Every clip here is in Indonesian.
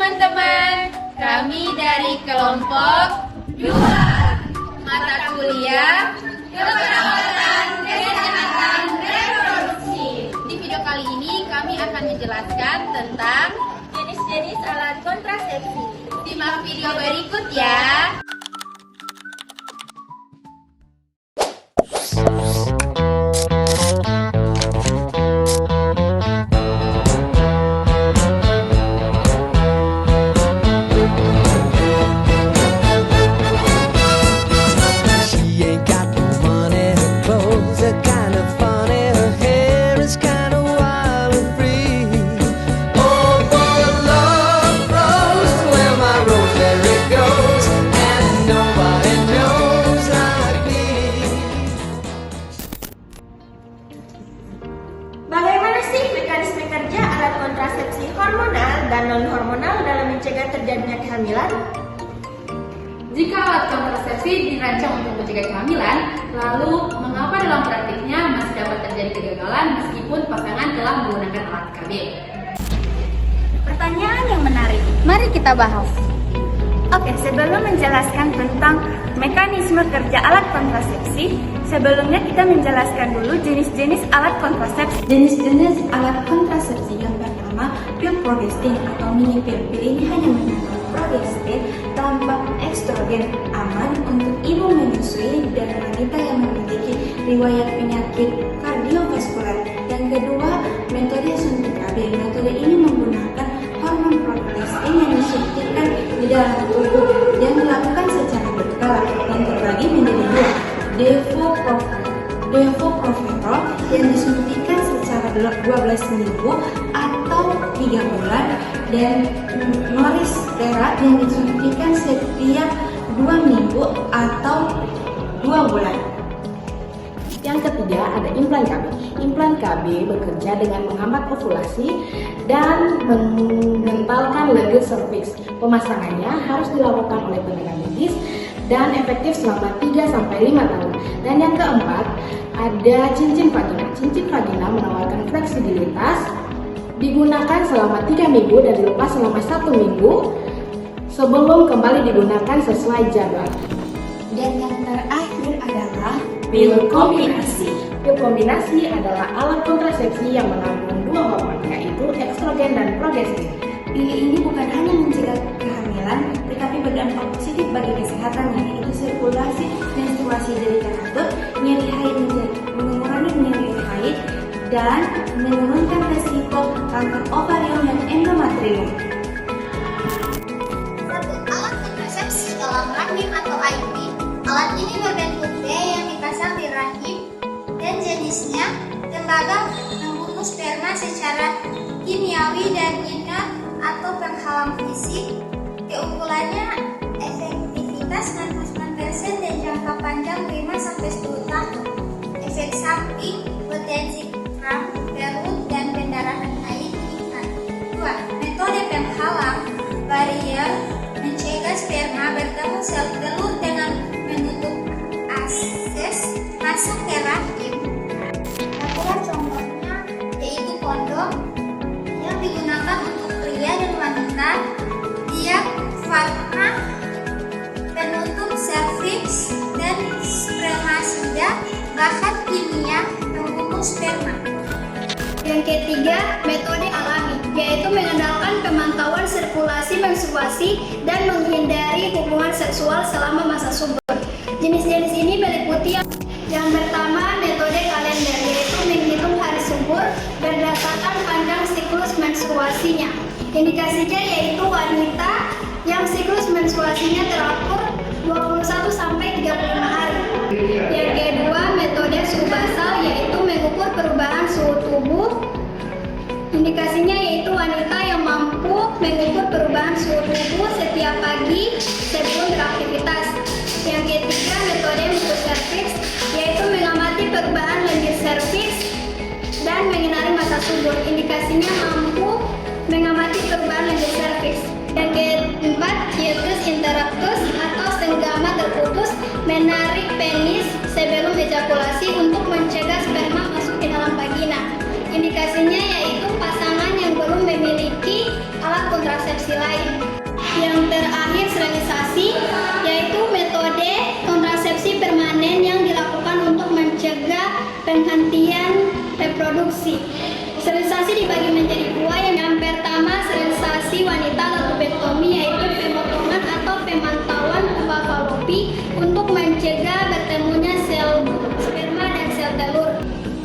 teman-teman, kami dari kelompok 2 mata kuliah keperawatan kesehatan reproduksi. Di video kali ini kami akan menjelaskan tentang jenis-jenis alat kontrasepsi. Simak video berikut ya. Bagaimana sih mekanisme kerja alat kontrasepsi hormonal dan non-hormonal dalam mencegah terjadinya kehamilan? Jika alat kontrasepsi dirancang untuk mencegah kehamilan, lalu mengapa dalam praktiknya masih dapat terjadi kegagalan meskipun pasangan telah menggunakan alat KB? Pertanyaan yang menarik. Mari kita bahas. Oke, sebelum menjelaskan tentang mekanisme kerja alat kontrasepsi, sebelumnya kita menjelaskan dulu jenis-jenis alat kontrasepsi. Jenis-jenis alat kontrasepsi yang pertama, pil progestin atau mini pil. Pil ini hanya mengandung progestin tanpa estrogen, aman untuk ibu menyusui dan wanita yang memiliki riwayat penyakit kardiovaskular. Yang kedua, metode suntik KB. Metode ini menggunakan hormon progestin yang disuntikkan di dalam tubuh dan dilakukan secara berkala dan terbagi menjadi dua. Depo-provera yang disuntikkan secara 12 minggu atau 3 bulan dan Noristera yang disuntikkan setiap 2 minggu atau 2 bulan. Yang ketiga ada implan KB. Implan KB bekerja dengan menghambat ovulasi dan mengentalkan lendir serviks. Pemasangannya harus dilakukan oleh tenaga medis dan efektif selama 3-5 tahun. Dan yang keempat ada cincin vagina. Cincin vagina menawarkan fleksibilitas, digunakan selama 3 minggu dan dilepas selama 1 minggu sebelum kembali digunakan sesuai jadwal. Dan yang terakhir adalah Pil kombinasi. Pil kombinasi adalah alat kontrasepsi yang mengandung 2 hormon, yaitu estrogen dan progestin. pil ini bukan hanya mencegah kehamilan, tetapi berdampak positif bagi kesehatannya, yaitu sirkulasi menstruasi jadi teratur, nyeri haid mengurangi nyeri haid, dan menurunkan resiko kanker ovarium dan endometrium. Alat kontrasepsi dalam rahim atau IUD. Alat ini berbentuk D yang dipasang di rahim dan jenisnya tembaga membunuh sperma secara kimiawi dan inert atau penghalang fisik. Keunggulannya efektivitas 99% dan jangka panjang 5-10 tahun. Efek samping potensi kram, perut, dan pendarahan haid meningkat. 2. Metode penghalang barrier mencegah sperma bertemu sel telur dengan menutup akses masuk ke rahim. Aturan contohnya yaitu kondom yang digunakan untuk pria dan wanita, diafragma, penutup serviks, dan spermasida, bahan kimia membunuh sperma. Yang ketiga, metode alami, yaitu mengandalkan pemantauan sirkulasi menstruasi dan menghindari hubungan seksual selama masa subur. Jenis-jenis ini meliputi yang pertama, metode kalender, yaitu menghitung hari subur berdasarkan panjang siklus menstruasinya. Indikasinya yaitu wanita yang siklus menstruasinya teratur 21-35 hari. Yang kedua, metode suhu basal, yaitu mengukur perubahan suhu tubuh. Indikasinya yaitu wanita yang mampu mengukur perubahan suhu tubuh setiap pagi sebelum beraktivitas. Yang ketiga, metode mikroserviks, yaitu mengamati perubahan lendir serviks dan mengenali masa subur. Indikasinya mampu mengamati perubahan lendir serviks. Yang keempat, hiatus interruptus atau senggama terputus, menarik penis sebelum ejakulasi untuk mencegah sperma masuk ke dalam vagina. Indikasinya yaitu pasangan yang belum memiliki alat kontrasepsi lain. penghentian reproduksi. Sterilisasi dibagi menjadi dua. Yang pertama, sterilisasi wanita lobektomi, yaitu pemotongan atau pemantauan pumpa falopi untuk mencegah bertemunya sel sperma dan sel telur.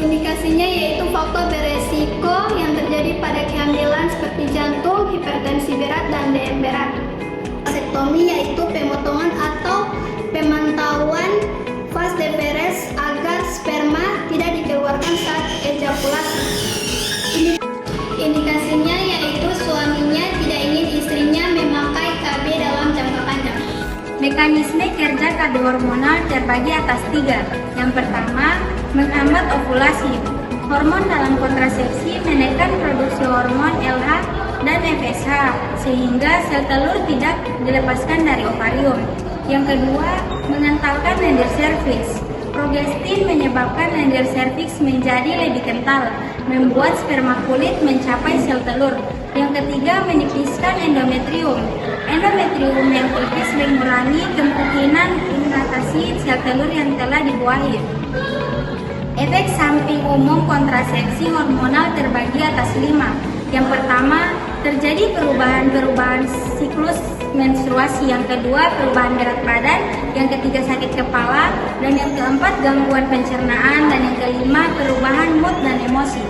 Indikasinya yaitu faktor beresiko yang terjadi pada kehamilan seperti jantung, hipertensi berat, dan DM berat. Vasektomi yaitu pemotongan atau pemantauan vas deferens agar sperma tidak dikeluarkan saat ejakulasi. Indikasinya yaitu suaminya tidak ingin istrinya memakai KB dalam jangka panjang. Mekanisme kerja kado hormonal terbagi atas 3. Yang pertama, menghambat ovulasi. Hormon dalam kontrasepsi menekan produksi hormon LH dan FSH sehingga sel telur tidak dilepaskan dari ovarium. Yang kedua, mengentalkan lendir serviks. Progestin menyebabkan lendir serviks menjadi lebih kental, membuat sperma kulit mencapai sel telur. Yang ketiga, menipiskan endometrium. Endometrium yang tipis mengurangi kemungkinan implantasi sel telur yang telah dibuahi. Efek samping umum kontrasepsi hormonal terbagi atas 5. Yang pertama, terjadi perubahan-perubahan siklus menstruasi. Yang kedua, perubahan berat badan. Yang ketiga, sakit kepala. Dan yang keempat, gangguan pencernaan. Dan yang kelima, perubahan mood dan emosi.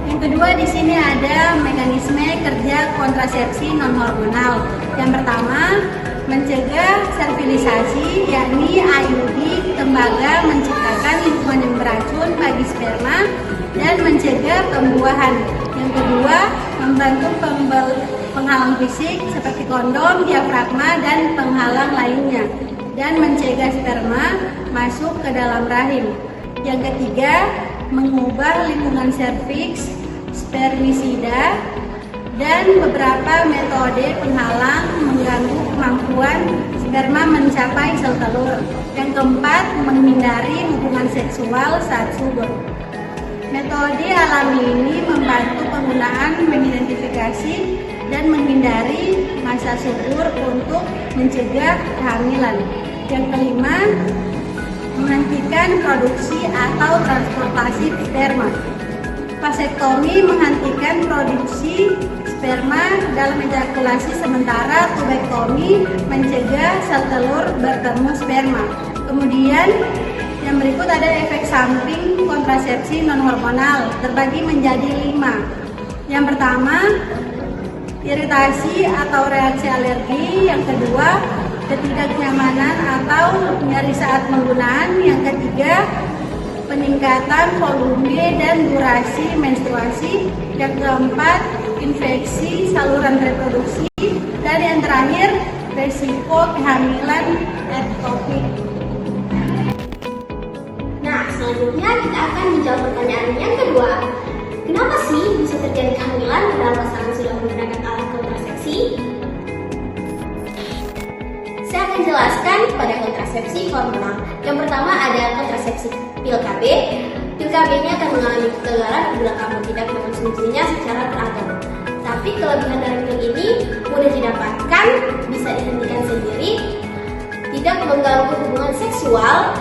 Yang kedua, di sini ada mekanisme kerja kontrasepsi non hormonal. Yang pertama, mencegah sterilisasi, yakni IUD tembaga menciptakan lingkungan yang beracun bagi sperma dan mencegah pembuahan. Yang kedua, membantu penghalang fisik seperti kondom, diafragma, dan penghalang lainnya, dan mencegah sperma masuk ke dalam rahim. Yang ketiga, mengubah lingkungan serviks, spermisida, dan beberapa metode penghalang mengganggu kemampuan sperma mencapai sel telur. Yang keempat, menghindari hubungan seksual saat subur. Metode alami ini membantu penggunaan mengidentifikasi dan menghindari masa subur untuk mencegah kehamilan. Yang kelima, menghentikan produksi atau transportasi sperma. Vasektomi menghentikan produksi sperma dalam ejakulasi, sementara tubektomi mencegah sel telur bertemu sperma. Kemudian yang berikut ada efek samping kontrasepsi non hormonal terbagi menjadi 5. Yang pertama, iritasi atau reaksi alergi. Yang kedua, ketidaknyamanan atau nyeri saat penggunaan. Yang ketiga, peningkatan volume dan durasi menstruasi. Yang keempat, infeksi saluran reproduksi. Dan yang terakhir, resiko kehamilan ektopik. Nah, selanjutnya kita akan menjawab pertanyaan yang kedua. Kenapa sih bisa terjadi kehamilan padahal pasangan sudah menggunakan alat kontrasepsi? Saya akan jelaskan pada kontrasepsi hormonal. Yang pertama ada kontrasepsi pil KB. Pil KB-nya akan mengalami kegagalan bila kamu tidak mengonsumsinya secara teratur. Tapi kelebihan dari pil ini mudah didapatkan, bisa dihentikan sendiri, tidak mengganggu hubungan seksual,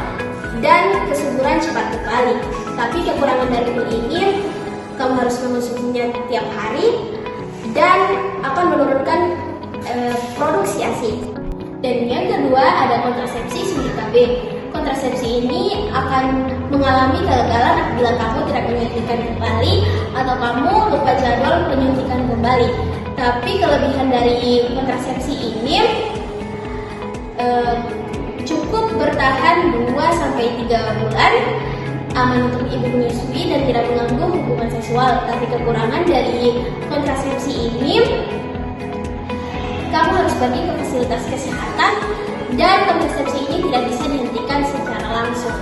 dan kesuburan cepat kembali. Tapi kekurangan dari pil ini, kamu harus mengonsumsinya tiap hari dan akan menurunkan produksi ASI. Dan yang kedua ada kontrasepsi suntik KB. Kontrasepsi ini akan mengalami kegagalan apabila kamu tidak menyuntikkan kembali atau kamu lupa jadwal penyuntikan kembali. Tapi kelebihan dari kontrasepsi ini cukup bertahan 2-3 bulan, aman untuk ibu menyusui dan tidak mengganggu hubungan seksual. Tapi kekurangan dari kontrasepsi ini, kamu harus pergi ke fasilitas kesehatan dan kontrasepsi ini tidak bisa dihentikan secara langsung.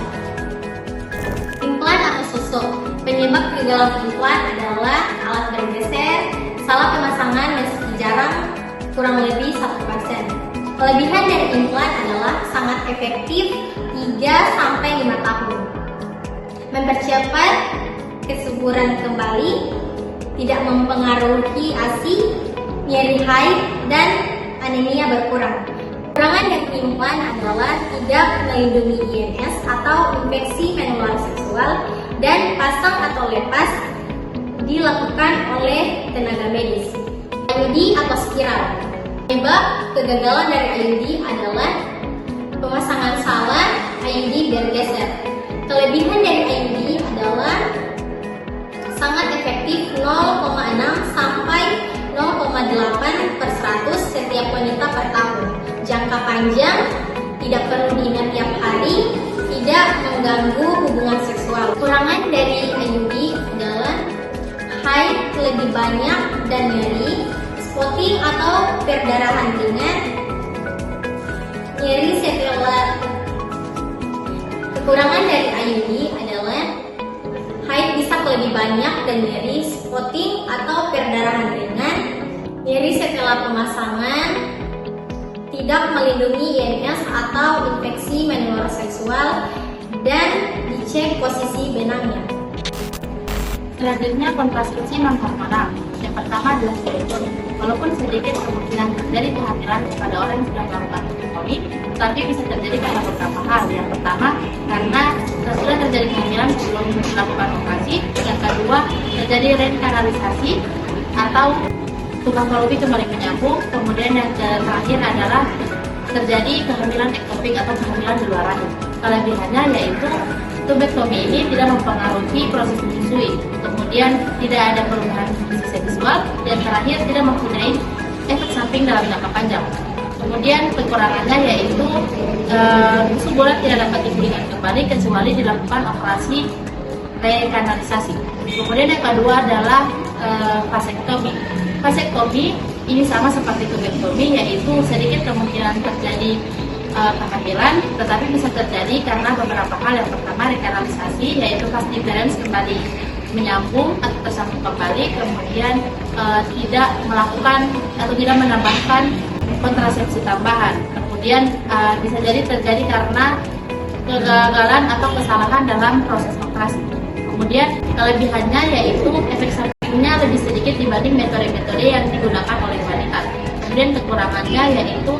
Implan atau susu. Penyebab kegagalan implan adalah alat bergeser, salah pemasangan, meski jarang, kurang lebih 1%. Kelebihan dari implan adalah sangat efektif 3-5 tahun. Mempercepat kesuburan kembali, tidak mempengaruhi ASI, nyeri haid, dan anemia berkurang. Kekurangan dari implan adalah tidak melindungi INS atau infeksi menular seksual. lepas dilakukan oleh tenaga medis. IUD atau spiral. Penyebab kegagalan dari IUD adalah pemasangan salah, IUD bergeser. Kelebihan dari IUD adalah sangat efektif 0,6 sampai 0,8/100 setiap wanita per tahun. Jangka panjang, tidak perlu diingat tiap hari, tidak mengganggu hubungan seksual. Kekurangan dari IUD adalah haid lebih banyak dan nyeri, spotting atau perdarahan ringan, nyeri setelah. Kekurangan dari IUD adalah haid bisa lebih banyak dan nyeri, spotting atau perdarahan ringan, nyeri setelah pemasangan, tidak melindungi IMS atau infeksi menular seksual, dan dicek posisi benangnya. Selanjutnya kontrasepsi non hormonal. Yang pertama adalah steroid. Walaupun sedikit kemungkinan terjadi kehamilan pada orang yang sudah melakukan vaksinasi, tetapi bisa terjadi karena beberapa hal. Yang pertama, karena sudah terjadi kehamilan sebelum melakukan operasi. Yang kedua, terjadi rekanalisasi atau tulang Fallopi kembali menyambung. Kemudian yang terakhir adalah terjadi kehamilan ektopik atau kehamilan di luar rahim. Kelebihannya yaitu tubektomi ini tidak mempengaruhi proses menyusui, kemudian tidak ada perubahan fungsi seksual, dan terakhir tidak mempunyai efek samping dalam jangka panjang. Kemudian kekurangannya yaitu usus bola tidak dapat dipulihkan kembali kecuali dilakukan operasi rekanalisasi. Kemudian yang kedua adalah vasektomi. Vasektomi ini sama seperti tubektomi, yaitu sedikit kemungkinan terjadi kehamilan, tetapi bisa terjadi karena beberapa hal. Yang pertama, rekanalisasi, yaitu vas deferens kembali menyambung atau tersambung kembali, kemudian tidak melakukan atau tidak menambahkan kontrasepsi tambahan. Kemudian bisa jadi terjadi karena kegagalan atau kesalahan dalam proses operasi. Kemudian kelebihannya yaitu efek sampingnya lebih sedikit dibanding metode-metode yang digunakan oleh wanita. Kemudian kekurangannya yaitu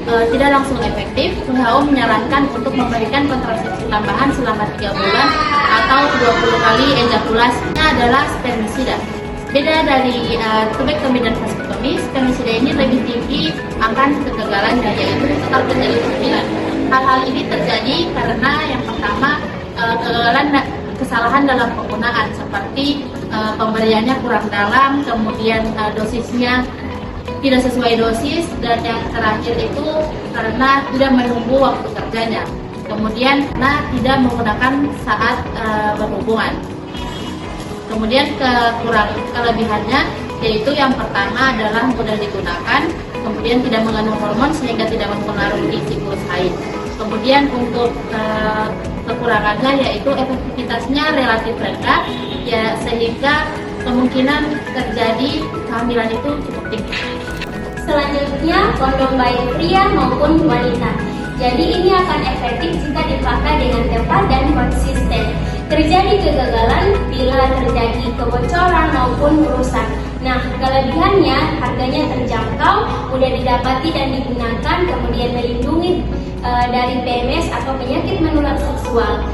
tidak langsung efektif. WHO menyarankan untuk memberikan kontrasepsi tambahan selama 3 bulan atau 20 kali ejakulasinya adalah spermisida. Beda dari tubektomi dan vasektomi, spermisida ini lebih tinggi akan kegagalannya, yaitu tetap terjadi kehamilan. Hal-hal ini terjadi karena yang pertama kesalahan dalam penggunaan, seperti pemberiannya kurang dalam, kemudian dosisnya tidak sesuai dosis, dan yang terakhir itu karena tidak menunggu waktu kerjanya, kemudian tidak menggunakan saat berhubungan. Kemudian kelebihannya yaitu yang pertama adalah mudah digunakan, kemudian tidak mengandung hormon sehingga tidak mempengaruhi siklus haid. Kemudian untuk kekurangannya yaitu efektivitasnya relatif rendah, ya, sehingga kemungkinan terjadi kehamilan itu cukup tinggi. Selanjutnya, kondom baik pria maupun wanita. Jadi ini akan efektif jika dipakai dengan tepat dan konsisten. Terjadi kegagalan bila terjadi kebocoran maupun rusak. Nah, kelebihannya harganya terjangkau, mudah didapati dan digunakan, kemudian melindungi dari PMS atau penyakit menular seksual.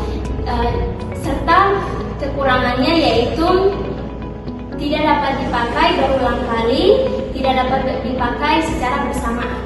Serta kekurangannya yaitu tidak dapat dipakai berulang kali, tidak dapat dipakai secara bersamaan.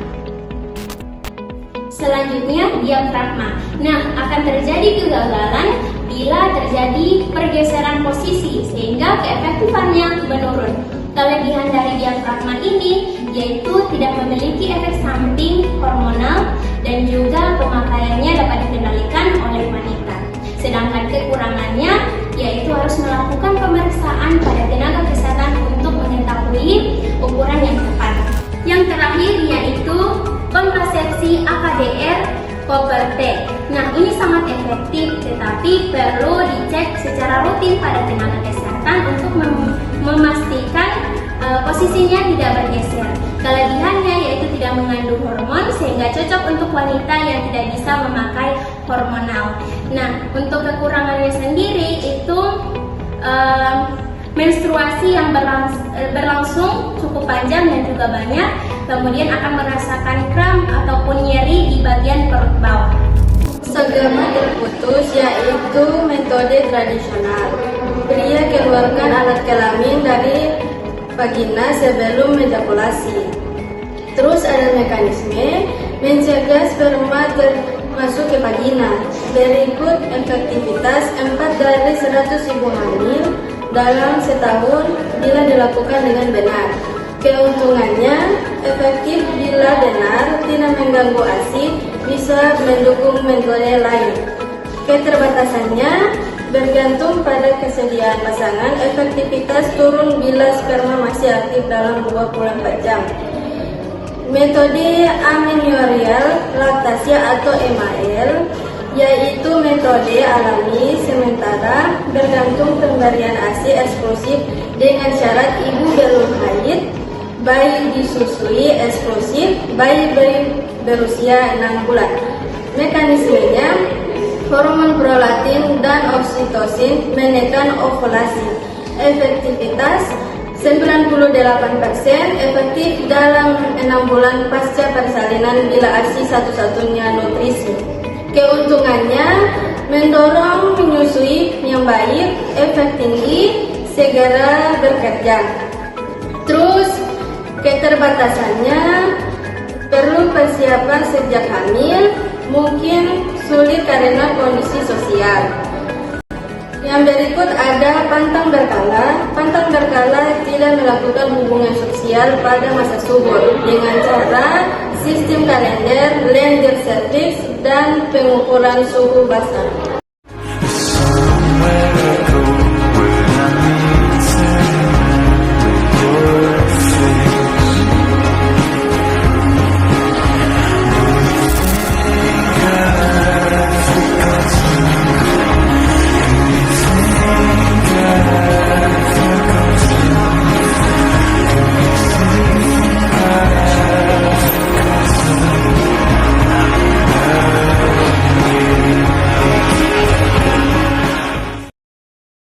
Selanjutnya, diafragma. Nah, akan terjadi kegagalan bila terjadi pergeseran posisi sehingga keefektifannya menurun. Kelebihan dari diafragma ini yaitu tidak memiliki efek samping hormonal dan juga pemakaiannya dapat dikendalikan oleh wanita. Sedangkan kekurangannya yaitu harus melakukan pemeriksaan pada tenaga kesehatan untuk mengetahui ukuran yang tepat. Yang terakhir yaitu kontrasepsi AKDR Copper T. Nah, ini sangat efektif, tetapi perlu dicek secara rutin pada tenaga kesehatan untuk memastikan posisinya tidak bergeser. Kelebihannya yaitu tidak mengandung hormon sehingga cocok untuk wanita yang tidak bisa memakai hormonal. Nah, untuk kekurangannya sendiri itu menstruasi yang berlangsung cukup panjang dan juga banyak, kemudian akan merasakan kram ataupun nyeri di bagian perut bawah. Segama terputus yaitu metode tradisional. Pria keluarkan alat kelamin dari vagina sebelum ejakulasi. Terus ada mekanisme mencegah sperma masuk ke vagina. Berikut efektivitas 4 dari 100 ibu hamil dalam setahun bila dilakukan dengan benar. Keuntungannya efektif bila benar, tidak mengganggu ASI, bisa mendukung metode lain. Keterbatasannya bergantung pada kesediaan pasangan, efektivitas turun bila sperma masih aktif dalam 24 jam. Metode amenorreal laktasia atau MAL yaitu metode alami sementara bergantung pemberian ASI eksklusif dengan syarat ibu belum haid, bayi disusui eksklusif, bayi berusia 6 bulan. Mekanismenya hormon prolaktin dan oksitosin menekan ovulasi. Efektivitas 98%, efektif dalam 6 bulan pasca persalinan bila ASI satu-satunya nutrisi. Keuntungannya mendorong menyusui yang baik, efek tinggi, segera bekerja. Terus keterbatasannya perlu persiapan sejak hamil, mungkin sulit karena kondisi sosial. Yang berikut ada pantang berkala. Pantang berkala tidak melakukan hubungan sosial pada masa subur dengan cara sistem kalender, lendir cervix, dan pengukuran suhu basal.